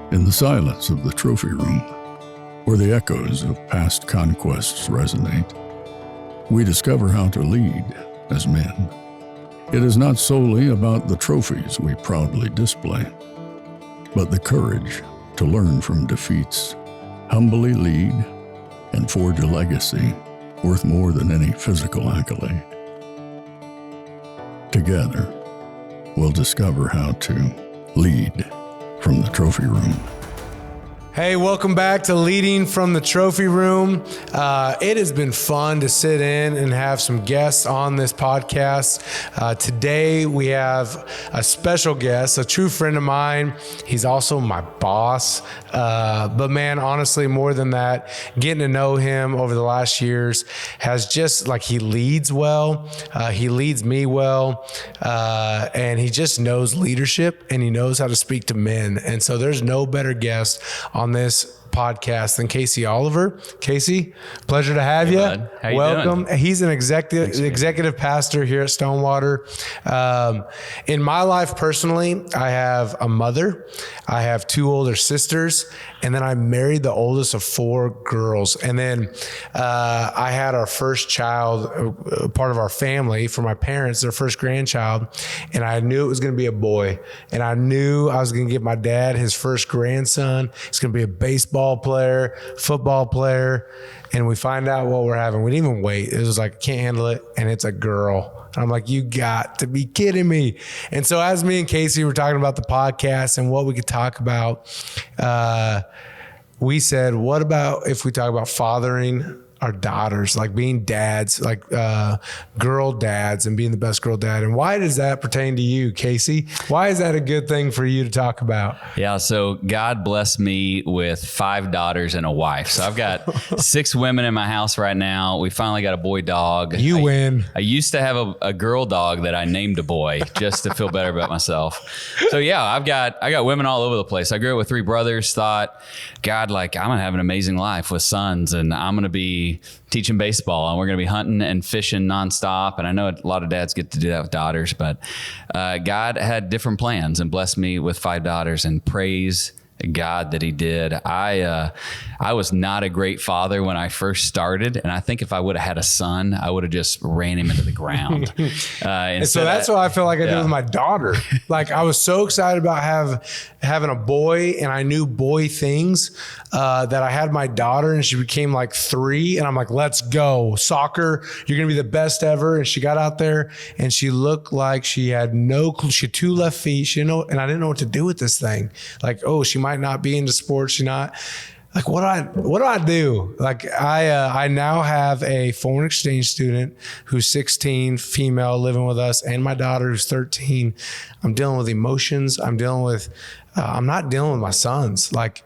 In the silence of the trophy room, where the echoes of past conquests resonate, we discover how to lead as men. It is not solely about the trophies we proudly display, but the courage to learn from defeats, humbly lead, and forge a legacy worth more than any physical accolade. Together, we'll discover how to lead from the trophy room. Hey, welcome back to Leading from the Trophy Room. It has been fun to sit in and have some guests on this podcast. Today we have a special guest, a true friend of mine. He's also my boss. But man, honestly, more than that, getting to know him over the last years has just like, he leads well. He leads me well. And he just knows leadership and he knows how to speak to men. And so there's no better guest on this podcast than Casey Oliver. Casey, pleasure to have you. Bud. How you Welcome. doing? He's an executive pastor here at Stonewater. In my life personally, I have a mother, I have two older sisters, and then I married the oldest of four girls. And then I had our first child, part of our family, for my parents, their first grandchild, and I knew it was going to be a boy. And I knew I was going to give my dad his first grandson. He's going to be a baseball player, football player. And we find out what we're having. We didn't even wait. It was like, can't handle it. And it's a girl. And I'm like, you got to be kidding me. And so as me and Casey were talking about the podcast and what we could talk about, we said, what about if we talk about fathering our daughters, like being dads, like girl dads and being the best girl dad? And why does that pertain to you, Casey? Why is that a good thing for you to talk about? Yeah, so God blessed me with 5 daughters and a wife. So I've got 6 women in my house right now. We finally got a boy dog. You win. I used to have a girl dog that I named a boy just to feel better about myself. So yeah, I got women all over the place. I grew up with 3 brothers, thought, God, like I'm gonna have an amazing life with sons and I'm gonna be teaching baseball and we're going to be hunting and fishing nonstop. And I know a lot of dads get to do that with daughters, but God had different plans and blessed me with 5 daughters, and praise God that he did. I was not a great father when I first started. And I think if I would have had a son, I would have just ran him into the ground. And so that's what I feel like I did with my daughter. Like I was so excited about having a boy, and I knew boy things that I had my daughter, and she became like 3. And I'm like, let's go soccer. You're going to be the best ever. And she got out there and she looked like she had no clue. She had 2 left feet. She didn't know, and I didn't know what to do with this thing. Like, oh, she might not be into sports. She not like, what do I do? Like I now have a foreign exchange student who's 16, female, living with us, and my daughter who's 13. I'm dealing with emotions. I'm not dealing with my sons. Like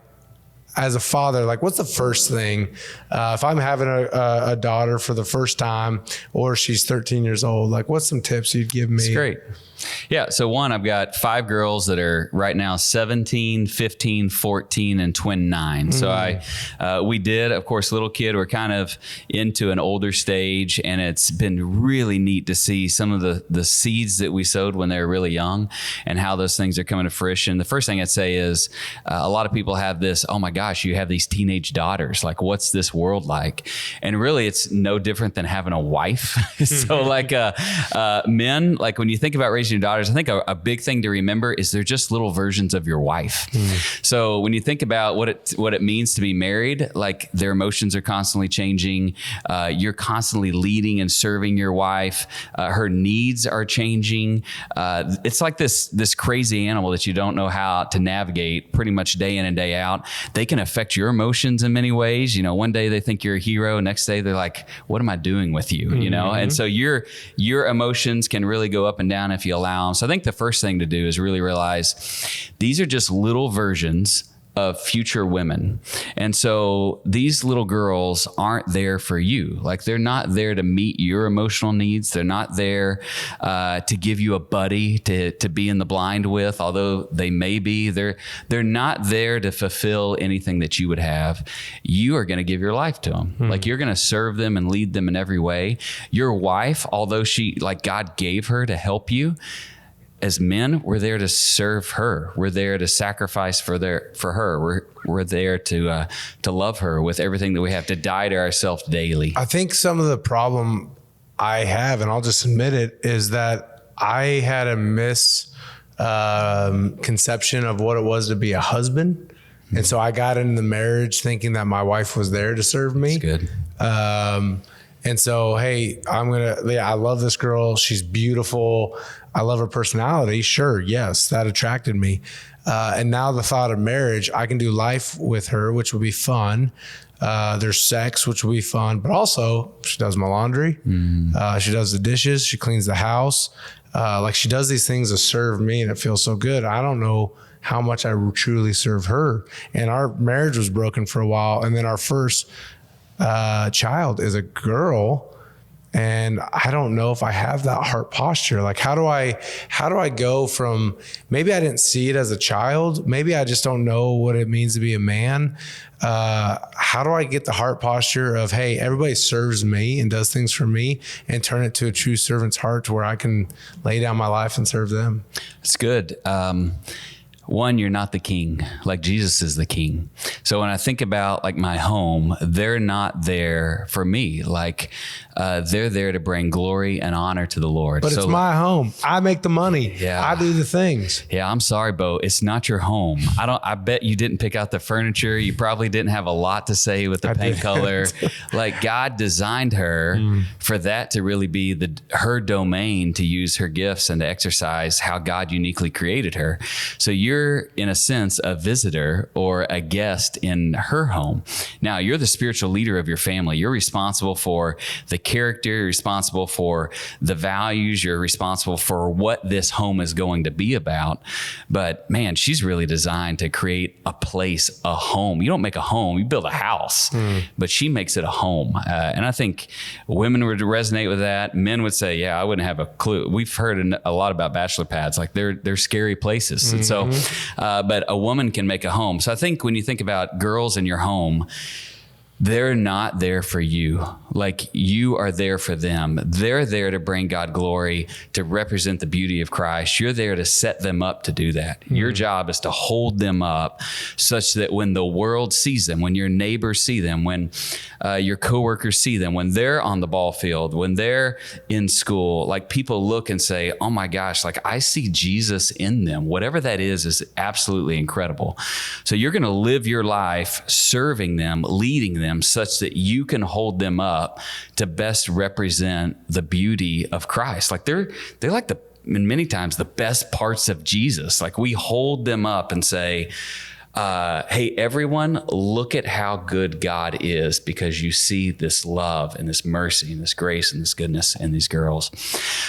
as a father, like what's the first thing if I'm having a daughter for the first time, or she's 13 years old, like what's some tips you'd give me? It's great. Yeah. So one, I've got 5 girls that are right now 17, 15, 14, and twin 9. So we did, of course, little kid, we're kind of into an older stage, and it's been really neat to see some of the seeds that we sowed when they were really young and how those things are coming to fruition. The first thing I'd say is a lot of people have this, oh my gosh, you have these teenage daughters. Like, what's this world like? And really, it's no different than having a wife. So like men, like when you think about raising your daughters, I think a big thing to remember is they're just little versions of your wife. So when you think about what it means to be married, like their emotions are constantly changing. You're constantly leading and serving your wife. Her needs are changing. It's like this crazy animal that you don't know how to navigate pretty much day in and day out. They can affect your emotions in many ways. You know, one day they think you're a hero. Next day they're like, what am I doing with you? You know? And so your emotions can really go up and down if you allow them. So I think the first thing to do is really realize these are just little versions of future women. And so these little girls aren't there for you. Like they're not there to meet your emotional needs. They're not there to give you a buddy to be in the blind with, although they may be. They're not there to fulfill anything that you would have. You are going to give your life to them. Like you're going to serve them and lead them in every way. Your wife, although she, like God gave her to help you, as men, we're there to serve her. We're there to sacrifice for her. We're there to love her with everything that we have, to die to ourselves daily. I think some of the problem I have, and I'll just admit it, is that I had a misconception of what it was to be a husband. And so I got into the marriage thinking that my wife was there to serve me. That's good. And so, hey, I love this girl. She's beautiful. I love her personality. Sure. Yes. That attracted me. And now the thought of marriage, I can do life with her, which will be fun. There's sex, which will be fun, but also she does my laundry. She does the dishes. She cleans the house. Like she does these things to serve me, and it feels so good. I don't know how much I truly serve her. And our marriage was broken for a while. And then our first child is a girl, and I don't know if I have that heart posture. Like, how do I go from, maybe I didn't see it as a child, maybe I just don't know what it means to be a man. How do I get the heart posture of, hey, everybody serves me and does things for me, and turn it to a true servant's heart to where I can lay down my life and serve them? It's good. One, you're not the king, like Jesus is the king. So when I think about like my home, they're not there for me. Like they're there to bring glory and honor to the Lord. But it's my home. I make the money. Yeah. I do the things. Yeah, I'm sorry, Beau. It's not your home. I bet you didn't pick out the furniture. You probably didn't have a lot to say with the paint color. Like God designed her for that to really be her domain, to use her gifts and to exercise how God uniquely created her. So you're, in a sense, a visitor or a guest in her home. Now, you're the spiritual leader of your family. You're responsible for the character, you're responsible for the values, you're responsible for what this home is going to be about. But man, she's really designed to create a place, a home. You don't make a home, you build a house, but she makes it a home. And I think women would resonate with that. Men would say, yeah, I wouldn't have a clue. We've heard a lot about bachelor pads, like they're scary places. And so, but a woman can make a home. So I think when you think about girls in your home, they're not there for you. Like you are there for them. They're there to bring God glory, to represent the beauty of Christ. You're there to set them up to do that. Your job is to hold them up such that when the world sees them, when your neighbors see them, when your coworkers see them, when they're on the ball field, when they're in school, like people look and say, oh my gosh, like I see Jesus in them. Whatever that is absolutely incredible. So you're going to live your life serving them, leading them, such that you can hold them up to best represent the beauty of Christ. Like they're like and many times the best parts of Jesus. Like we hold them up and say, hey, everyone, look at how good God is, because you see this love and this mercy and this grace and this goodness in these girls.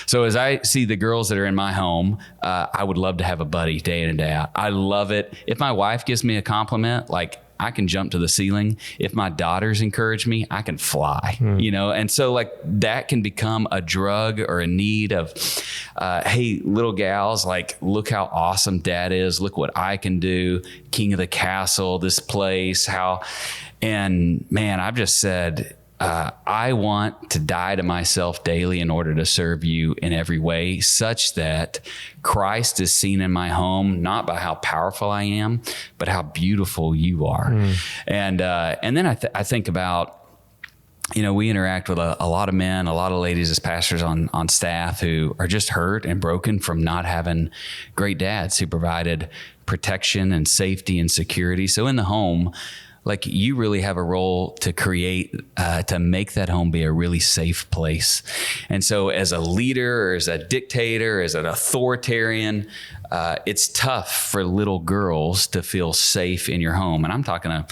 So as I see the girls that are in my home, I would love to have a buddy day in and day out. I love it. If my wife gives me a compliment, like I can jump to the ceiling. If my daughters encourage me, I can fly, And so like that can become a drug or a need of, hey, little gals, like, look how awesome dad is. Look what I can do. King of the castle, this place, and man, I've just said, I want to die to myself daily in order to serve you in every way, such that Christ is seen in my home, not by how powerful I am, but how beautiful you are. And then I think about, we interact with a lot of men, a lot of ladies as pastors on staff who are just hurt and broken from not having great dads who provided protection and safety and security. So in the home, like you really have a role to create, to make that home be a really safe place. And so as a leader or as a dictator, as an authoritarian, it's tough for little girls to feel safe in your home. And I'm talking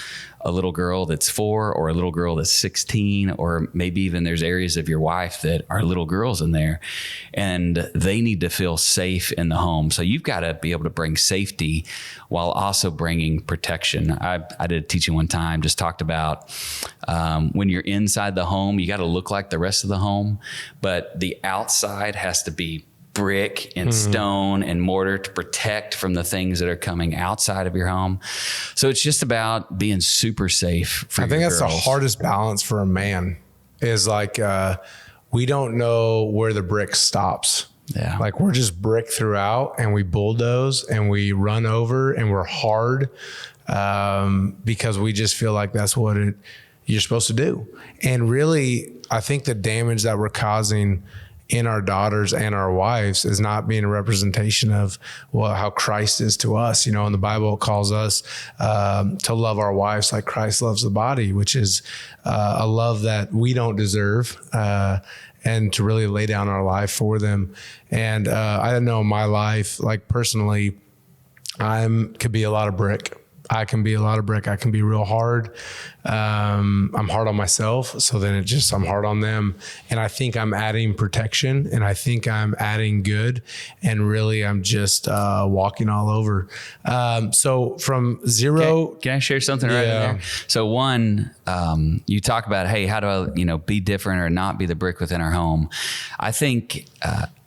a little girl that's 4 or a little girl that's 16, or maybe even there's areas of your wife that are little girls in there, and they need to feel safe in the home. So you've got to be able to bring safety while also bringing protection. I did a teaching one time, just talked about when you're inside the home, you got to look like the rest of the home, but the outside has to be brick and stone and mortar to protect from the things that are coming outside of your home. So it's just about being super safe for your girls. I think that's the hardest balance for a man, is like, we don't know where the brick stops. Yeah. Like we're just brick throughout, and we bulldoze and we run over and we're hard because we just feel like that's what you're supposed to do. And really, I think the damage that we're causing in our daughters and our wives is not being a representation of how Christ is to us. You know, in the Bible, it calls us to love our wives like Christ loves the body, which is a love that we don't deserve, and to really lay down our life for them. And I know in my life, like personally, could be a lot of brick. I can be a lot of brick. I can be real hard. I'm hard on myself. So then I'm hard on them. And I think I'm adding protection, and I think I'm adding good. And really, I'm just walking all over. So from zero. Can I share something right in there? So one, you talk about, hey, how do I, be different or not be the brick within our home? I think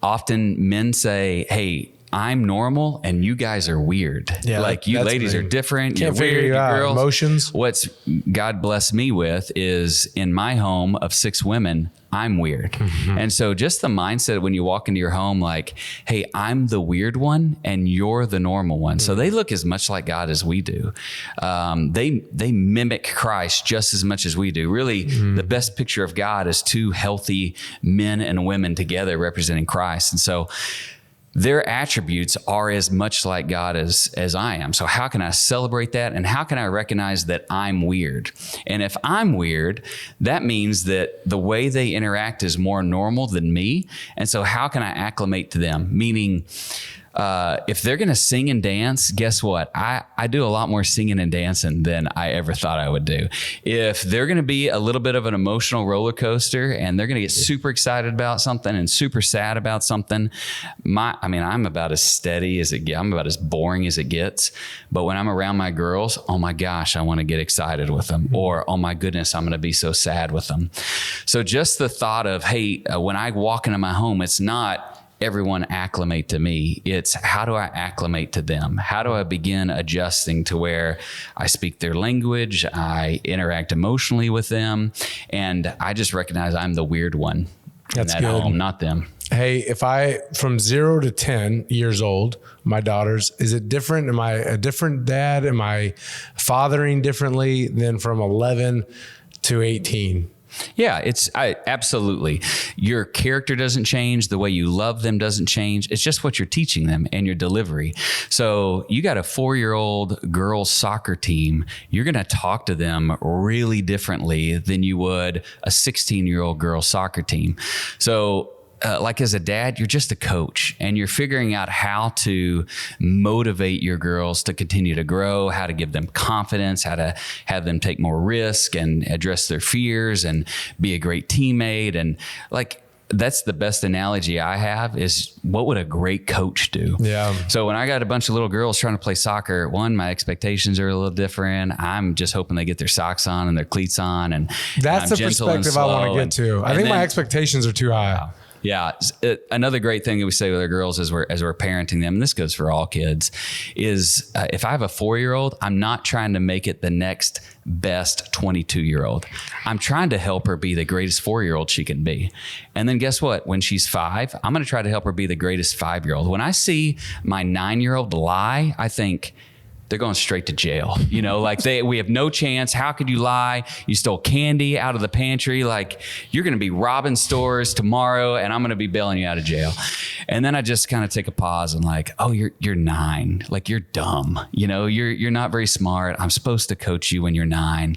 often men say, hey, I'm normal and you guys are weird. Yeah, like you ladies are different. Can't figure you out. Girls. Emotions. What's God blessed me with is in my home of 6 women, I'm weird. Mm-hmm. And so just the mindset when you walk into your home, like, hey, I'm the weird one and you're the normal one. Mm-hmm. So they look as much like God as we do. They mimic Christ just as much as we do. Really, the best picture of God is 2 healthy men and women together representing Christ. And so their attributes are as much like God as I am. So how can I celebrate that? And how can I recognize that I'm weird? And if I'm weird, that means that the way they interact is more normal than me. And so how can I acclimate to them? Meaning, if they're going to sing and dance, guess what? I do a lot more singing and dancing than I ever thought I would do. If they're going to be a little bit of an emotional roller coaster and they're going to get super excited about something and super sad about something, I'm about as steady as it gets. I'm about as boring as it gets. But when I'm around my girls, oh my gosh, I want to get excited with them. Or, oh my goodness, I'm going to be so sad with them. So just the thought of, hey, when I walk into my home, it's not everyone acclimate to me. It's how do I acclimate to them? How do I begin adjusting to where I speak their language, I interact emotionally with them, and I just recognize I'm the weird one. That's in that good. home, not them. Hey, if from 0 to 10 years old, my daughters, is it different? Am I a different dad? Am I fathering differently than from 11 to 18? Yeah, absolutely. Your character doesn't change. The way you love them doesn't change. It's just what you're teaching them and your delivery. So you got a 4-year-old girls soccer team. You're going to talk to them really differently than you would a 16-year-old girls soccer team. So like as a dad, you're just a coach and you're figuring out how to motivate your girls to continue to grow, how to give them confidence, how to have them take more risk and address their fears and be a great teammate. And like, that's the best analogy I have is what would a great coach do? Yeah. So when I got a bunch of little girls trying to play soccer, one, my expectations are a little different. I'm just hoping they get their socks on and their cleats on. And that's the perspective I want to get to. I think my expectations are too high. Yeah. Another great thing that we say with our girls as we're parenting them, and this goes for all kids, is if I have a 4-year-old, I'm not trying to make it the next best 22-year-old. I'm trying to help her be the greatest 4-year-old she can be. And then guess what? When she's 5, I'm going to try to help her be the greatest 5-year-old. When I see my 9-year-old lie, I think, they're going straight to jail. We have no chance. How could you lie? You stole candy out of the pantry. Like, you're going to be robbing stores tomorrow and I'm going to be bailing you out of jail. And then I just kind of take a pause and like, oh, you're 9. Like, you're dumb. You're not very smart. I'm supposed to coach you when you're 9.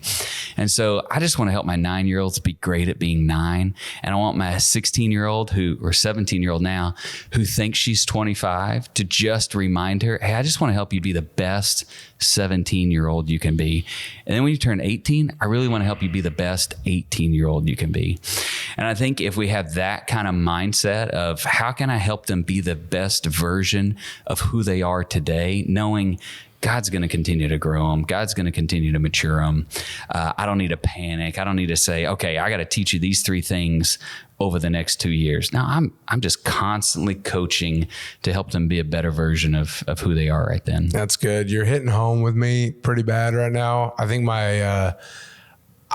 And so I just want to help my 9-year-olds be great at being 9. And I want my 16-year-old or 17-year-old now who thinks she's 25 to just remind her, hey, I just want to help you be the best 17-year-old you can be. And then when you turn 18, I really want to help you be the best 18-year-old you can be. And I think if we have that kind of mindset of how can I help them be the best version of who they are today, knowing God's going to continue to grow them. God's going to continue to mature them. I don't need to panic. I don't need to say, okay, I got to teach you these 3 things over the next 2 years. Now I'm just constantly coaching to help them be a better version of who they are right then. That's good. You're hitting home with me pretty bad right now. I think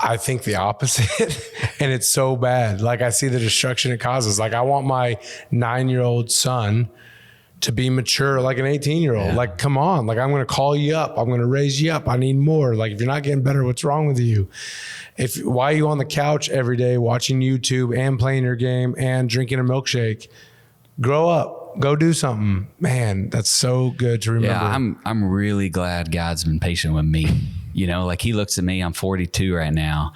I think the opposite. And it's so bad. Like, I see the destruction it causes. Like, I want my 9-year-old son to be mature like an 18-year-old. Yeah. Like, come on. Like, I'm going to call you up. I'm going to raise you up. I need more. Like, if you're not getting better, what's wrong with you? Why are you on the couch every day watching YouTube and playing your game and drinking a milkshake? Grow up. Go do something. Man, that's so good to remember. Yeah, I'm really glad God's been patient with me. You know, like, he looks at me, I'm 42 right now.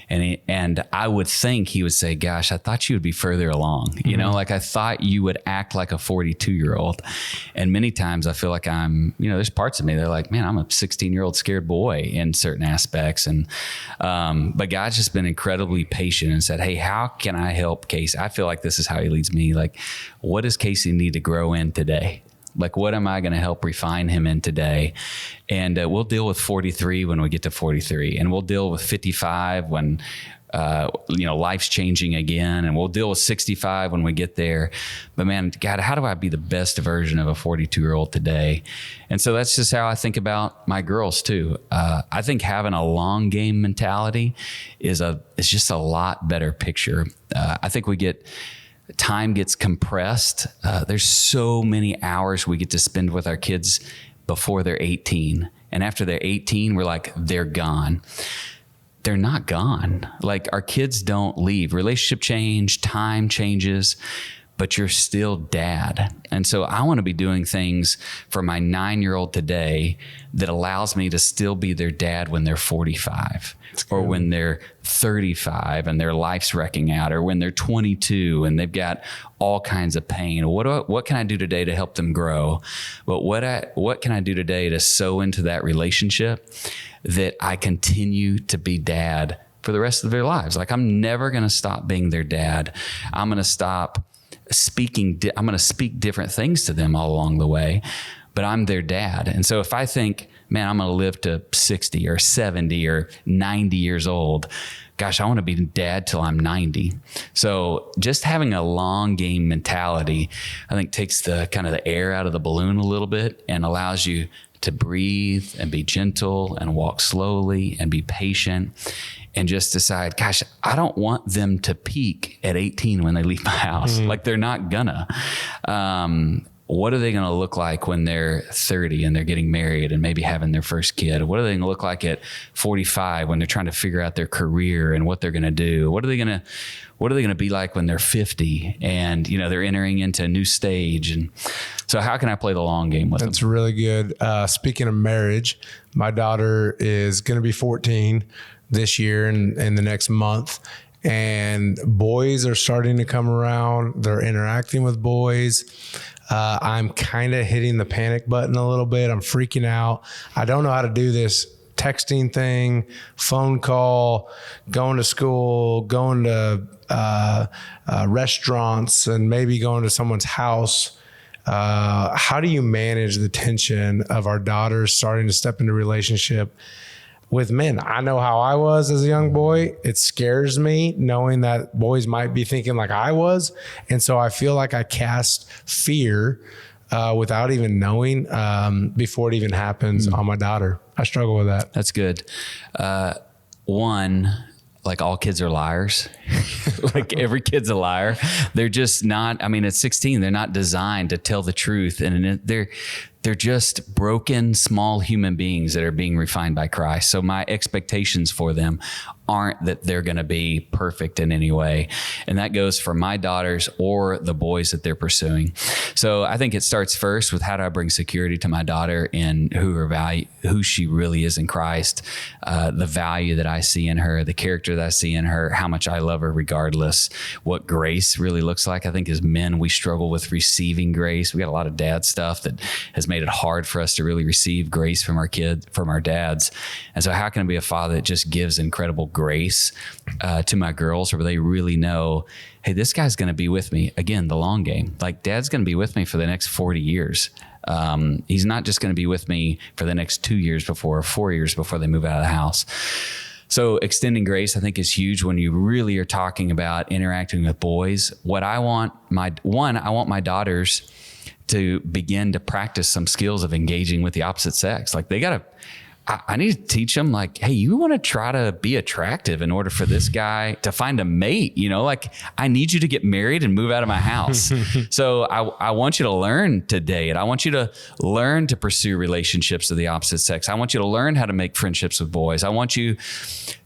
And I would think he would say, gosh, I thought you would be further along. You know, like, I thought you would act like a 42-year-old. And many times I feel like there's parts of me, they're like, man, I'm a 16-year-old scared boy in certain aspects. And, but God's just been incredibly patient and said, hey, how can I help Casey? I feel like this is how he leads me. Like, what does Casey need to grow in today? Like, what am I going to help refine him in today? And we'll deal with 43 when we get to 43. And we'll deal with 55 when, life's changing again. And we'll deal with 65 when we get there. But man, God, how do I be the best version of a 42-year-old today? And so that's just how I think about my girls too. I think having a long game mentality is just a lot better picture. I think time gets compressed. There's so many hours we get to spend with our kids before they're 18. And after they're 18, we're like, they're gone. They're not gone. Like, our kids don't leave. Relationship change, time changes, but you're still dad. And so I want to be doing things for my 9-year-old today that allows me to still be their dad when they're 45 or when they're 35 and their life's wrecking out, or when they're 22 and they've got all kinds of pain. What can I do today to help them grow? But what can I do today to sow into that relationship that I continue to be dad for the rest of their lives? Like, I'm never going to stop being their dad. I'm going to stop speaking. I'm going to speak different things to them all along the way, but I'm their dad. And so if I think, man, I'm going to live to 60 or 70 or 90 years old, gosh, I want to be dad till I'm 90. So just having a long game mentality, I think, takes the kind of the air out of the balloon a little bit and allows you to breathe and be gentle and walk slowly and be patient and just decide, gosh, I don't want them to peak at 18 when they leave my house. Like, they're not gonna. What are they going to look like when they're 30 and they're getting married and maybe having their first kid? What are they going to look like at 45 when they're trying to figure out their career and what they're going to do? What are they going to be like when they're 50 and, they're entering into a new stage? And so how can I play the long game with them? That's really good. Speaking of marriage, my daughter is going to be 14 this year and in the next month. And boys are starting to come around. They're interacting with boys. I'm kind of hitting the panic button a little bit. I'm freaking out. I don't know how to do this texting thing, phone call, going to school, going to restaurants, and maybe going to someone's house. How do you manage the tension of our daughters starting to step into a relationship with men? I know how I was as a young boy. It scares me knowing that boys might be thinking like I was. And so I feel like I cast fear without even knowing before it even happens on my daughter. I struggle with that. That's good. One, like, all kids are liars. Like, every kid's a liar. They're just not, at 16, they're not designed to tell the truth. And they're just broken, small human beings that are being refined by Christ. So my expectations for them aren't that they're going to be perfect in any way. And that goes for my daughters or the boys that they're pursuing. So I think it starts first with, how do I bring security to my daughter in who she really is in Christ, the value that I see in her, the character that I see in her, how much I love her regardless, what grace really looks like. I think as men, we struggle with receiving grace. We got a lot of dad stuff that has made it hard for us to really receive grace from our kids, from our dads. And so how can I be a father that just gives incredible grace to my girls, where they really know, hey, this guy's going to be with me. Again, the long game. Like, dad's going to be with me for the next 40 years. He's not just going to be with me for the next 2 years or 4 years before they move out of the house. So extending grace, I think, is huge when you really are talking about interacting with boys. What I want my daughters to begin to practice some skills of engaging with the opposite sex. Like, I need to teach them like, hey, you want to try to be attractive in order for this guy to find a mate, like I need you to get married and move out of my house. So I want you to learn to date. I want you to learn to pursue relationships of the opposite sex. I want you to learn how to make friendships with boys. I want you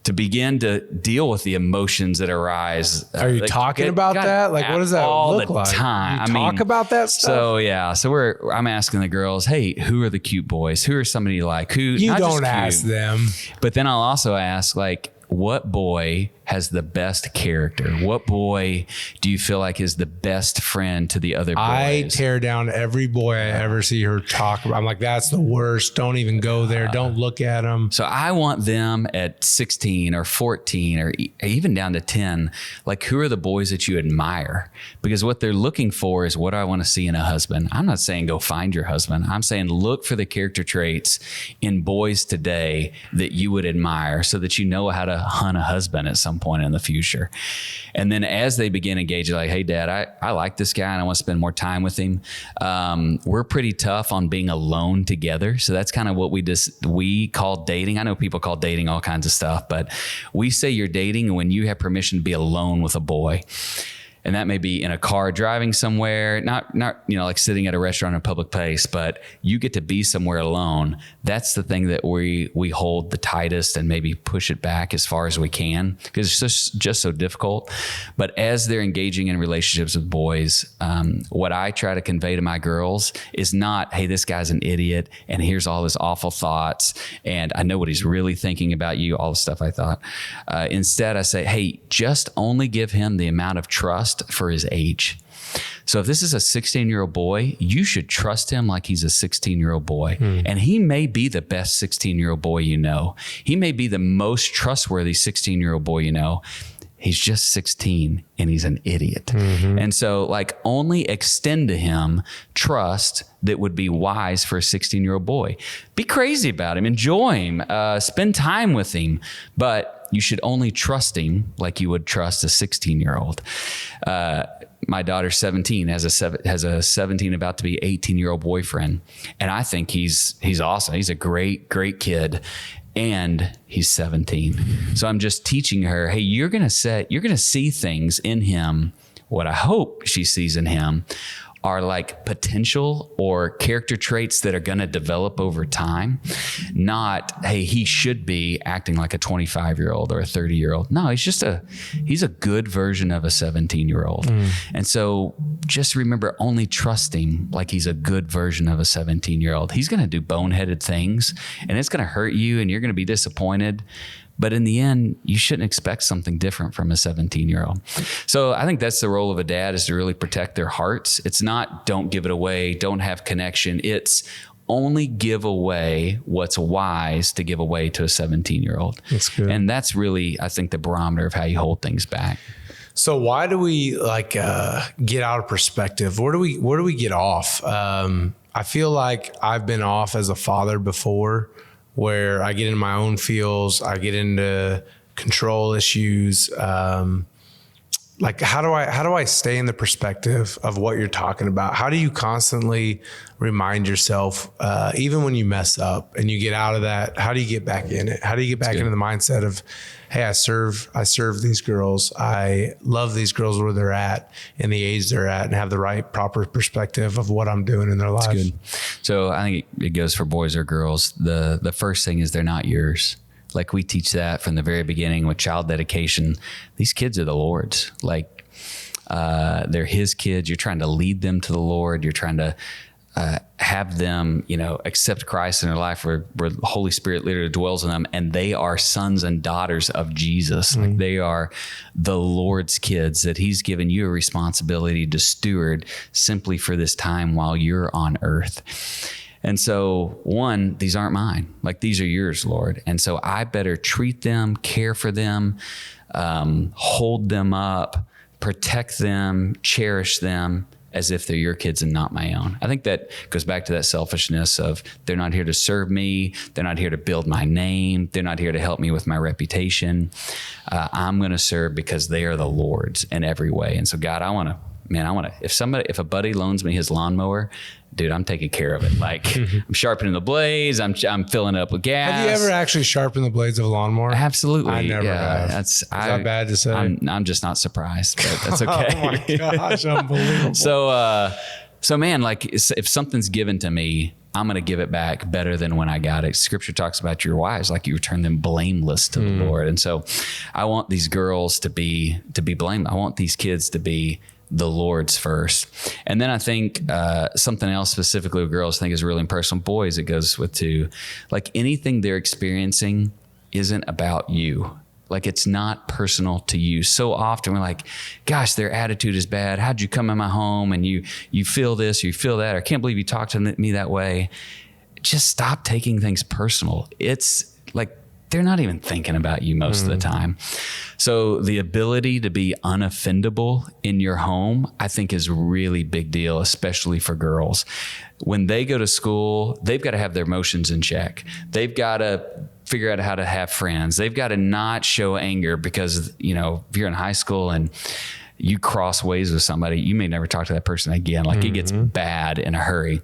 to begin to deal with the emotions that arise. Are you talking about that? Like, what does that look like? All the time. You talk about that stuff? So yeah. So I'm asking the girls, hey, who are the cute boys? Who are somebody you like? Who you don't ask them. But then I'll also ask, like, what boy has the best character? What boy do you feel like is the best friend to the other boys? I tear down every boy I ever see her talk about. I'm like, that's the worst. Don't even go there. Don't look at them. So I want them at 16 or 14 or even down to 10. Like, who are the boys that you admire? Because what they're looking for is, what do I want to see in a husband? I'm not saying go find your husband. I'm saying look for the character traits in boys today that you would admire, so that you know how to hunt a husband at some point in the future. And then as they begin engaging, like, hey, Dad, I like this guy and I want to spend more time with him. We're pretty tough on being alone together. So that's kind of what we call dating. I know people call dating all kinds of stuff, but we say you're dating when you have permission to be alone with a boy. And that may be in a car driving somewhere, not like sitting at a restaurant or a public place, but you get to be somewhere alone. That's the thing that we hold the tightest, and maybe push it back as far as we can, because it's just so difficult. But as they're engaging in relationships with boys, what I try to convey to my girls is not, hey, this guy's an idiot and here's all his awful thoughts and I know what he's really thinking about you, all the stuff I thought. Instead, I say, hey, just only give him the amount of trust for his age. So if this is a 16-year-old boy, you should trust him like he's a 16-year-old boy. And he may be the best 16-year-old boy you know. He may be the most trustworthy 16-year-old boy you know. He's just 16 and he's an idiot. And so, like, only extend to him trust that would be wise for a 16-year-old boy. Be crazy about him, enjoy him, spend time with him, but you should only trust him like you would trust a 16-year-old. My daughter's 17, has a 17 about to be 18-year-old boyfriend, and I think he's awesome. He's a great kid, and he's 17. So I'm just teaching her, hey, you're gonna see things in him. What I hope she sees in him are like potential or character traits that are going to develop over time. Not, hey, he should be acting like a 25-year-old or a 30-year-old. No, he's a good version of a 17-year-old. And so just remember, only trust him like he's a good version of a 17-year-old. He's going to do boneheaded things and it's going to hurt you and you're going to be disappointed. But in the end, you shouldn't expect something different from a 17-year-old. So I think that's the role of a dad, is to really protect their hearts. It's not don't give it away, don't have connection. It's only give away what's wise to give away to a 17-year-old. That's good. And that's really, I think, the barometer of how you hold things back. So why do we get out of perspective? Where do we get off? I feel like I've been off as a father before, where I get in my own feels, I get into control issues. Like, how do I stay in the perspective of what you're talking about? How do you constantly remind yourself, even when you mess up and you get out of that, how do you get back in it? How do you get back into the mindset of, hey, I serve these girls. I love these girls where they're at and the age they're at, and have the right, proper perspective of what I'm doing in their lives. That's good. So I think it goes for boys or girls. The first thing is, they're not yours. Like, we teach that from the very beginning with child dedication. These kids are the Lord's. Like, they're his kids. You're trying to lead them to the Lord. You're trying to have them, accept Christ in their life, where the Holy Spirit literally dwells in them, and they are sons and daughters of Jesus. Like, they are the Lord's kids that he's given you a responsibility to steward simply for this time while you're on earth. And so, one, these aren't mine. Like, these are yours, Lord. And so I better treat them, care for them, hold them up, protect them, cherish them as if they're your kids and not my own. I think that goes back to that selfishness of, they're not here to serve me. They're not here to build my name. They're not here to help me with my reputation. I'm going to serve because they are the Lord's in every way. And so, God, I want to man, if a buddy loans me his lawnmower, dude, I'm taking care of it. Like I'm sharpening the blades. I'm filling it up with gas. Have you ever actually sharpened the blades of a launmower? Absolutely. I never have. Is that bad to say? I'm just not surprised, but that's okay. Oh my gosh, unbelievable. So man, like if something's given to me, I'm going to give it back better than when I got it. Scripture talks about your wives, like you return them blameless to the Lord. And so I want these girls to be blameless. I want these kids to be the Lord's first. And then I think something else specifically with girls I think is really personal. Boys, it goes with too. Like anything they're experiencing isn't about you. Like it's not personal to you. So often we're like, gosh, their attitude is bad. How'd you come in my home and you feel this or you feel that? Or I can't believe you talked to me that way. Just stop taking things personal. It's like they're not even thinking about you most of the time. So the ability to be unoffendable in your home, I think is a really big deal, especially for girls. When they go to school, they've got to have their emotions in check. They've got to figure out how to have friends. They've got to not show anger because, if you're in high school and you cross ways with somebody, you may never talk to that person again. Like it gets bad in a hurry.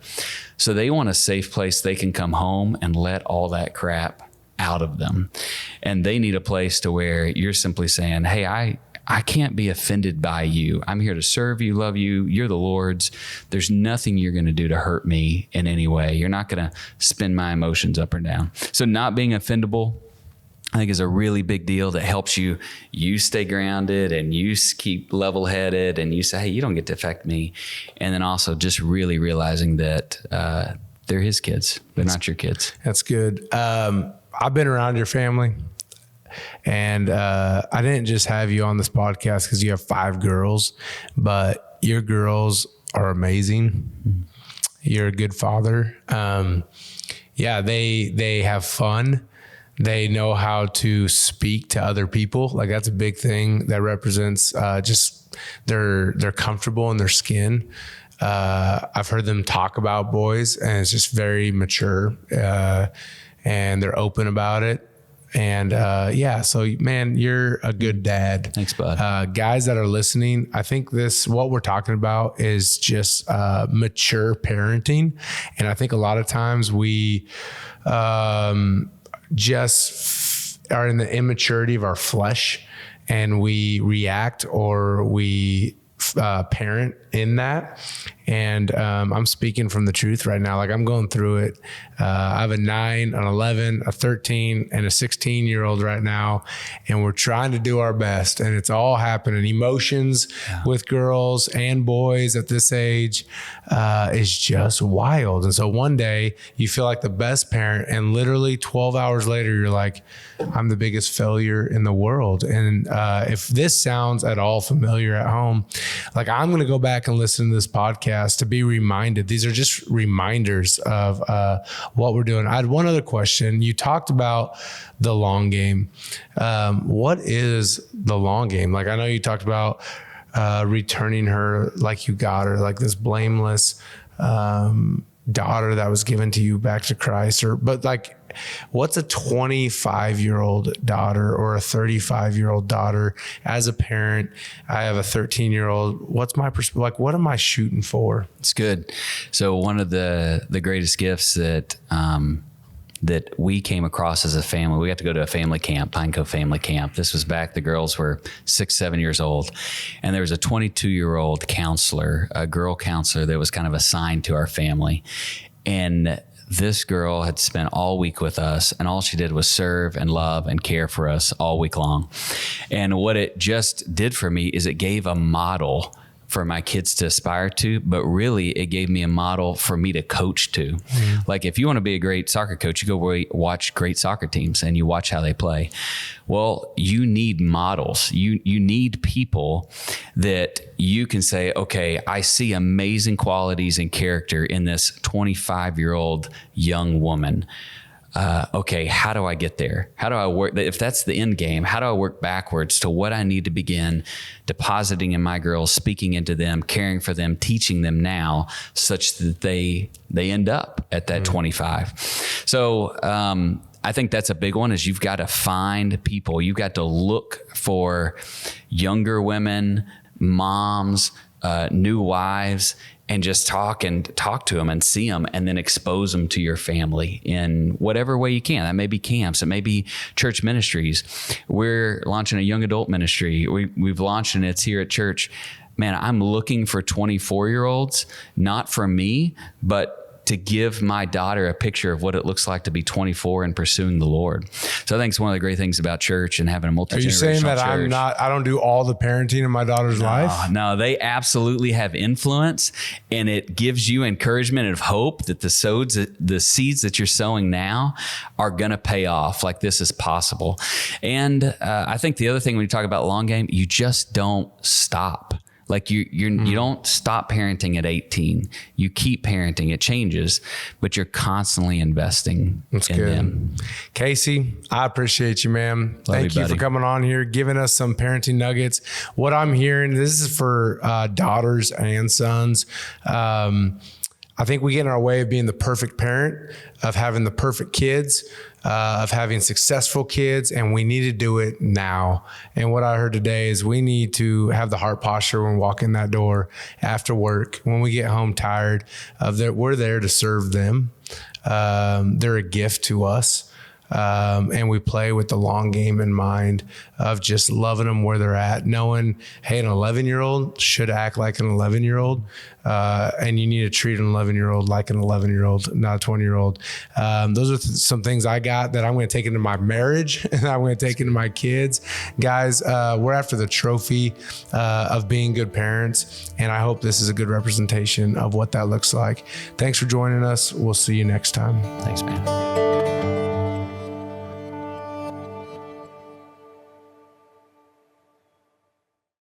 So they want a safe place they can come home and let all that crap out of them. And they need a place to where you're simply saying, hey, I can't be offended by you. I'm here to serve you, love you. You're the Lord's. There's nothing you're going to do to hurt me in any way. You're not going to spin my emotions up or down. So not being offendable, I think is a really big deal that helps you stay grounded and you keep level-headed and you say, hey, you don't get to affect me. And then also just really realizing that they're his kids. They're not your kids. That's good. I've been around your family. And I didn't just have you on this podcast because you have 5 girls, but your girls are amazing. You're a good father. They have fun. They know how to speak to other people. Like that's a big thing that represents just they're comfortable in their skin. I've heard them talk about boys, and it's just very mature, and they're open about it. And so man, you're a good dad. Thanks, bud. Guys that are listening, I think what we're talking about is just mature parenting. And I think a lot of times we just are in the immaturity of our flesh and we react or we parent in that. And I'm speaking from the truth right now. Like I'm going through it. I have a 9, an 11, a 13, and a 16-year-old right now. And we're trying to do our best. And it's all happening. Emotions with girls and boys at this age is just wild. And so one day you feel like the best parent and literally 12 hours later, you're like, I'm the biggest failure in the world. And if this sounds at all familiar at home, like I'm going to go back and listen to this podcast to be reminded. These are just reminders of what we're doing. I had one other question. You talked about the long game. What is the long game? Like I know you talked about returning her like you got her, like this blameless daughter that was given to you back to Christ. But like, what's a 25-year-old daughter or a 35-year-old daughter? As a parent, I have a 13-year-old. What's my perspective? Like, what am I shooting for? It's good. So one of the greatest gifts that we came across as a family, we got to go to a family camp, Pine Cove Family Camp. This was back, the girls were 6, 7 years old. And there was a 22-year-old counselor, a girl counselor that was kind of assigned to our family. And this girl had spent all week with us, and all she did was serve and love and care for us all week long. And what it just did for me is it gave a model for my kids to aspire to, but really it gave me a model for me to coach to. Mm-hmm. Like if you want to be a great soccer coach, you go watch great soccer teams and you watch how they play. Well, you need models. You need people that you can say, okay, I see amazing qualities and character in this 25-year-old young woman. Okay, how do I get there? How do I work? If that's the end game, how do I work backwards to what I need to begin depositing in my girls, speaking into them, caring for them, teaching them now such that they end up at that 25. So I think that's a big one is you've got to find people. You've got to look for younger women, moms new wives and just talk to them and see them, and then expose them to your family in whatever way you can. That may be camps, it may be church ministries. We're launching a young adult ministry. We've launched, and it's here at church. Man, I'm looking for 24-year-olds, not for me, but to give my daughter a picture of what it looks like to be 24 and pursuing the Lord. So I think it's one of the great things about church and having a multi-generational church. Are you saying that I don't do all the parenting in my daughter's life? No, they absolutely have influence, and it gives you encouragement of hope that the seeds that you're sowing now are going to pay off. Like, this is possible. And I think the other thing when you talk about long game, you just don't stop. Like you don't stop parenting at 18. You keep parenting. It changes, but you're constantly investing in them. Casey, I appreciate you, man. Thank you for coming on here, giving us some parenting nuggets. What I'm hearing, this is for daughters and sons. I think we get in our way of being the perfect parent, of having the perfect kids, of having successful kids, and we need to do it now. And what I heard today is we need to have the heart posture when we walk in that door after work, when we get home tired, of that we're there to serve them. They're a gift to us. And we play with the long game in mind of just loving them where they're at, knowing, hey, an 11-year-old should act like an 11-year-old. And you need to treat an 11-year-old like an 11-year-old, not a 20-year-old. Those are some things I got that I'm going to take into my marriage and I'm going to take into my kids. Guys, we're after the trophy of being good parents. And I hope this is a good representation of what that looks like. Thanks for joining us. We'll see you next time. Thanks, man.